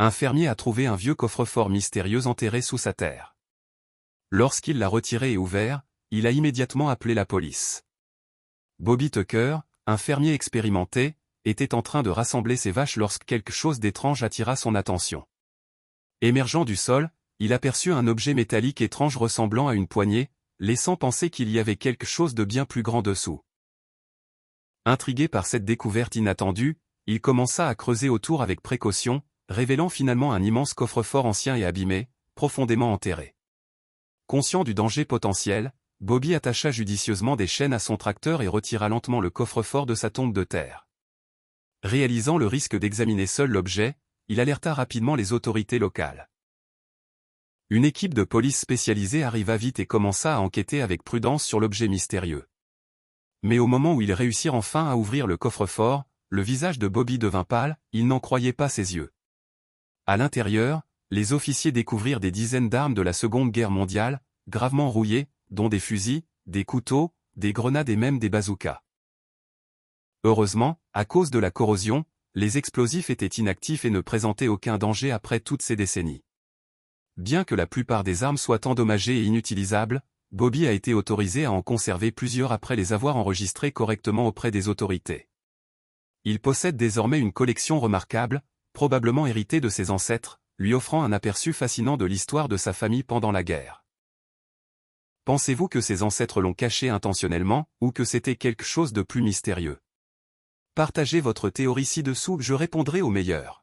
Un fermier a trouvé un vieux coffre-fort mystérieux enterré sous sa terre. Lorsqu'il l'a retiré et ouvert, il a immédiatement appelé la police. Bobby Tucker, un fermier expérimenté, était en train de rassembler ses vaches lorsque quelque chose d'étrange attira son attention. Émergeant du sol, il aperçut un objet métallique étrange ressemblant à une poignée, laissant penser qu'il y avait quelque chose de bien plus grand dessous. Intrigué par cette découverte inattendue, il commença à creuser autour avec précaution, révélant finalement un immense coffre-fort ancien et abîmé, profondément enterré. Conscient du danger potentiel, Bobby attacha judicieusement des chaînes à son tracteur et retira lentement le coffre-fort de sa tombe de terre. Réalisant le risque d'examiner seul l'objet, il alerta rapidement les autorités locales. Une équipe de police spécialisée arriva vite et commença à enquêter avec prudence sur l'objet mystérieux. Mais au moment où ils réussirent enfin à ouvrir le coffre-fort, le visage de Bobby devint pâle, il n'en croyait pas ses yeux. À l'intérieur, les officiers découvrirent des dizaines d'armes de la Seconde Guerre mondiale, gravement rouillées, dont des fusils, des couteaux, des grenades et même des bazookas. Heureusement, à cause de la corrosion, les explosifs étaient inactifs et ne présentaient aucun danger après toutes ces décennies. Bien que la plupart des armes soient endommagées et inutilisables, Bobby a été autorisé à en conserver plusieurs après les avoir enregistrées correctement auprès des autorités. Il possède désormais une collection remarquable, probablement héritée de ses ancêtres, lui offrant un aperçu fascinant de l'histoire de sa famille pendant la guerre. Pensez-vous que ses ancêtres l'ont caché intentionnellement, ou que c'était quelque chose de plus mystérieux? Partagez votre théorie ci-dessous, je répondrai au meilleur.